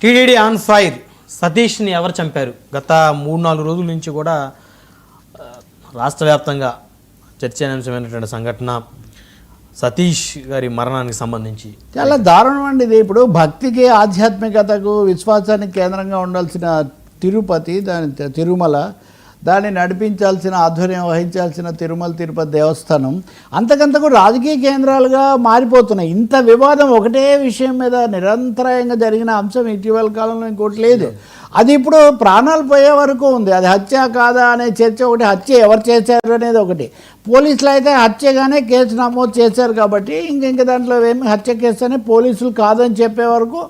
TTD on fire. సతీష్ని ఎవరు చంపారు? గత 3-4 రోజుల నుంచి కూడా రాష్ట్ర వ్యాప్తంగా చర్చనీయాంశమైనటువంటి సంఘటన సతీష్ గారి మరణానికి సంబంధించి. చాలా దారుణం అండి ఇది. ఇప్పుడు భక్తికి, ఆధ్యాత్మికతకు, విశ్వాసానికి కేంద్రంగా ఉండాల్సిన తిరుపతి, దాని తిరుమల, దాన్ని నడిపించాల్సిన, ఆధ్వర్యం వహించాల్సిన తిరుమల తిరుపతి దేవస్థానం అంతకంతకు రాజకీయ కేంద్రాలుగా మారిపోతున్నాయి. ఇంత వివాదం ఒకటే విషయం మీద నిరంతరాయంగా జరిగిన అంశం ఇటీవల కాలంలో ఇంకోటి లేదు. అది ఇప్పుడు ప్రాణాలు పోయే వరకు ఉంది. అది హత్య కాదా అనే చర్చ ఒకటి, హత్య ఎవరు చేశారు అనేది ఒకటి. పోలీసులు అయితే హత్యగానే కేసు నమోదు చేశారు కాబట్టి ఇంక దాంట్లో ఏమి హత్య కేసు అని పోలీసులు కాదని చెప్పే వరకు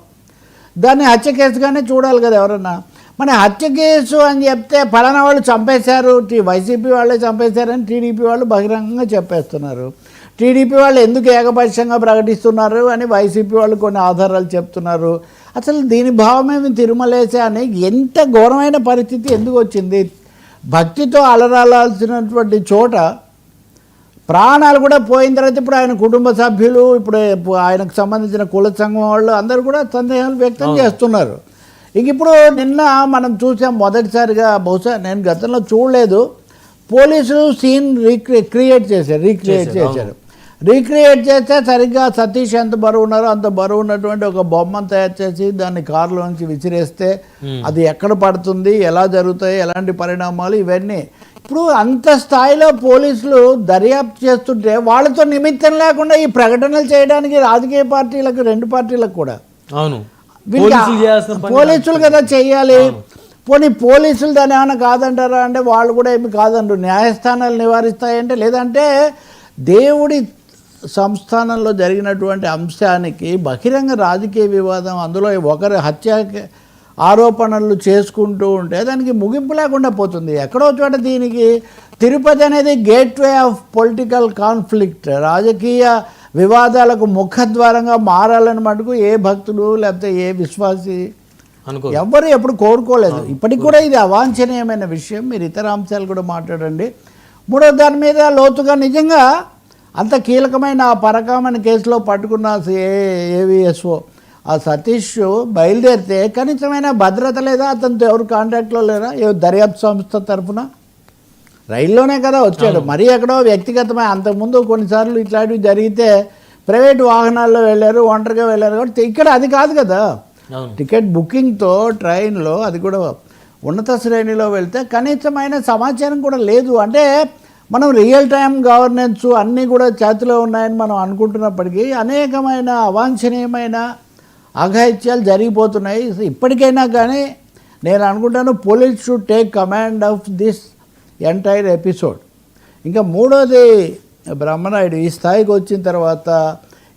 దాన్ని హత్య కేసుగానే చూడాలి కదా ఎవరన్నా. మన హత్య కేసు అని చెప్తే ఫలానా వాళ్ళు చంపేశారు, వైసీపీ వాళ్ళే చంపేశారని టీడీపీ వాళ్ళు బహిరంగంగా చెప్పేస్తున్నారు. టీడీపీ వాళ్ళు ఎందుకు ఏకపక్షంగా ప్రకటిస్తున్నారు అని వైసీపీ వాళ్ళు కొన్ని ఆధారాలు చెప్తున్నారు. అసలు దీని భావమేమి తిరుమలేసే అని ఎంత ఘోరమైన పరిస్థితి ఎందుకు వచ్చింది? భక్తితో అలరాల్సినటువంటి చోట ప్రాణాలు కూడా పోయిన తర్వాత ఇప్పుడు ఆయన కుటుంబ సభ్యులు, ఇప్పుడు ఆయనకు సంబంధించిన కుల సంఘం వాళ్ళు అందరూ కూడా సందేహాలు వ్యక్తం చేస్తున్నారు. ఇప్పుడు నిన్న మనం చూసాం మొదటిసారిగా, బహుశా నేను గతంలో చూడలేదు, పోలీసులు సీన్ రీక్రియేట్ చేశారు. రీక్రియేట్ చేస్తే సరిగ్గా సతీష్ ఎంత బరువు ఉన్నారో అంత బరువు ఉన్నటువంటి ఒక బొమ్మను తయారు చేసి దాన్ని కారులోంచి విసిరేస్తే అది ఎక్కడ పడుతుంది, ఎలా జరుగుతాయి, ఎలాంటి పరిణామాలు, ఇవన్నీ ఇప్పుడు అంత స్థాయిలో పోలీసులు దర్యాప్తు చేస్తుంటే వాళ్ళతో నిమిత్తం లేకుండా ఈ ప్రకటనలు చేయడానికి రాజకీయ పార్టీలకు, 2 పార్టీలకు కూడా పోలీసులు కదా చెయ్యాలి. పోనీ పోలీసులు దాన్ని ఏమైనా కాదంటారా అంటే వాళ్ళు కూడా ఏమి కాదంటారు. న్యాయస్థానాలు నివారిస్తాయంటే, లేదంటే దేవుడి సంస్థానంలో జరిగినటువంటి అంశానికి బహిరంగ రాజకీయ వివాదం, అందులో ఒకరి హత్య ఆరోపణలు చేసుకుంటూ ఉంటే దానికి ముగింపు లేకుండా పోతుంది. ఎక్కడో చోట దీనికి తిరుపతి అనేది గేట్వే ఆఫ్ పొలిటికల్ కాన్ఫ్లిక్ట్, రాజకీయ వివాదాలకు ముఖద్వారంగా మారాలని మటుకు ఏ భక్తులు లేకపోతే ఏ విశ్వాసి ఎవరు ఎప్పుడు కోరుకోలేదు. ఇప్పటికి కూడా ఇది అవాంఛనీయమైన విషయం. మీరు ఇతర అంశాలు కూడా మాట్లాడండి. మూడో దాని మీద లోతుగా నిజంగా అంత కీలకమైన ఆ పరకామణి కేసులో పట్టుకున్న ఏవిఎస్ఓ ఆ సతీష్ బయలుదేరితే కనీసమైన భద్రత లేదా, అతనితో ఎవరు కాంటాక్ట్లో లేరా దర్యాప్తు సంస్థ తరఫున? రైల్లోనే కదా వచ్చాడు, మరీ ఎక్కడో వ్యక్తిగతమైన. అంతకుముందు కొన్నిసార్లు ఇట్లాంటివి జరిగితే ప్రైవేట్ వాహనాల్లో వెళ్ళారు, ఒంటరిగా వెళ్ళారు. కాబట్టి ఇక్కడ అది కాదు కదా. టికెట్ బుకింగ్తో ట్రైన్లో, అది కూడా ఉన్నత శ్రేణిలో వెళ్తే కనీసమైన సమాచారం కూడా లేదు. అంటే మనం రియల్ టైం గవర్నెన్స్ అన్నీ కూడా చేతిలో ఉన్నాయని మనం అనుకుంటున్నప్పటికీ అనేకమైన అవాంఛనీయమైన అఘాయిత్యాలు జరిగిపోతున్నాయి. ఇప్పటికైనా కానీ నేను అనుకుంటాను police should take command of this entire episode. ఇంకా మూడోది, బ్రహ్మనాయుడు ఈ స్థాయికి వచ్చిన తర్వాత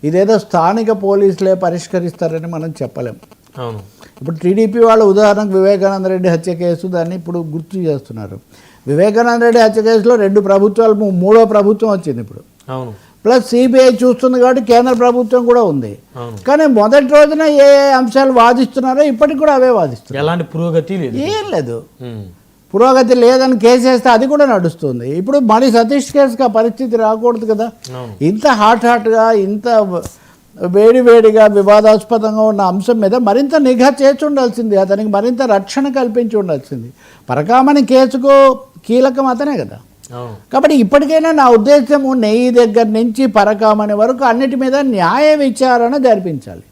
ఇదేదో స్థానిక పోలీసులే పరిష్కరిస్తారని మనం చెప్పలేం. ఇప్పుడు టీడీపీ వాళ్ళు ఉదాహరణకు వివేకానంద రెడ్డి హత్య కేసు దాన్ని ఇప్పుడు గుర్తు చేస్తున్నారు. వివేకానంద రెడ్డి హత్య కేసులో 2 ప్రభుత్వాలు, 3వ ప్రభుత్వం వచ్చింది ఇప్పుడు. ప్లస్ సిబిఐ చూస్తుంది కాబట్టి కేంద్ర ప్రభుత్వం కూడా ఉంది. కానీ మొదటి రోజున ఏ అంశాలు వాదిస్తున్నారో ఇప్పటికి కూడా అవే వాదిస్తున్నారు. ఎలాంటి పురోగతి లేదు, ఏం లేదు. పురోగతి లేదని కేసు వేస్తే అది కూడా నడుస్తుంది. ఇప్పుడు మళ్ళీ సతీష్ కేసుకి ఆ పరిస్థితి రాకూడదు కదా. ఇంత హాట్గా, ఇంత వేడిగా వివాదాస్పదంగా ఉన్న అంశం మీద మరింత నిఘా చేసి ఉండాల్సింది, అతనికి మరింత రక్షణ కల్పించి ఉండాల్సింది. పరకామణి కేసుకు కీలకం అతనే కదా. కాబట్టి ఇప్పటికైనా నా ఉద్దేశము నెయ్యి దగ్గర నుంచి పరకామణి వరకు అన్నిటి మీద న్యాయ విచారణ జరిపించాలి.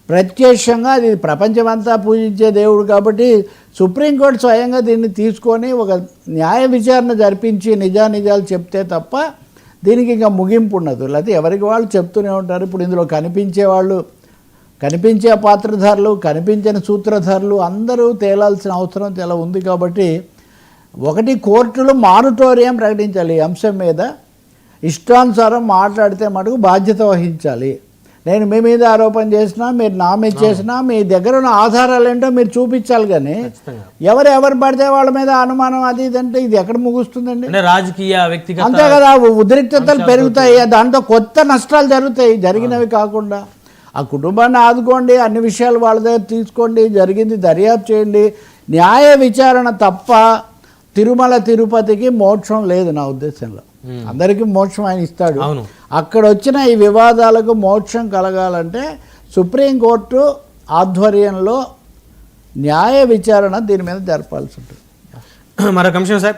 ప్రత్యక్షంగా అది ప్రపంచమంతా పూజించే దేవుడు కాబట్టి సుప్రీంకోర్టు స్వయంగా దీన్ని తీసుకొని ఒక న్యాయ విచారణ జరిపించి నిజాలు చెప్తే తప్ప దీనికి ఇంకా ముగింపు ఉండదు. లేకపోతే ఎవరికి వాళ్ళు చెప్తూనే ఉంటారు. ఇప్పుడు ఇందులో కనిపించే వాళ్ళు, కనిపించే పాత్రధారులు, కనిపించని సూత్రధారులు అందరూ తేలాల్సిన అవసరం చాలా ఉంది. కాబట్టి ఒకటి, కోర్టులు మానిటోరియం ప్రకటించాలి. ఈ అంశం మీద ఇష్టానుసారం మాట్లాడితే మటుకు బాధ్యత వహించాలి. నేను మీ మీద ఆరోపణ చేసినా, మీరు నా మీద చేసినా, మీ దగ్గర ఉన్న ఆధారాలు ఏంటో మీరు చూపించాలి. కానీ ఎవరు పడితే వాళ్ళ మీద అనుమానం అది ఇదంటే ఇది ఎక్కడ ముగుస్తుందండి? రాజకీయ వ్యక్తిగత అంతే కదా, ఉద్రిక్తతలు పెరుగుతాయి, దాంతో కొత్త నష్టాలు జరుగుతాయి. జరిగినవి కాకుండా ఆ కుటుంబాన్ని ఆదుకోండి, అన్ని విషయాలు వాళ్ళ దగ్గర తీసుకోండి, జరిగింది దర్యాప్తు చేయండి. న్యాయ విచారణ తప్ప తిరుమల తిరుపతికి మోక్షం లేదు నా ఉద్దేశంలో. అందరికీ మోక్షం ఆయన ఇస్తాడు. అక్కడ వచ్చిన ఈ వివాదాలకు మోక్షం కలగాలంటే సుప్రీంకోర్టు ఆధ్వర్యంలో న్యాయ విచారణ దీని మీద జరపాల్సి ఉంటుంది. మరొక అంశం సార్,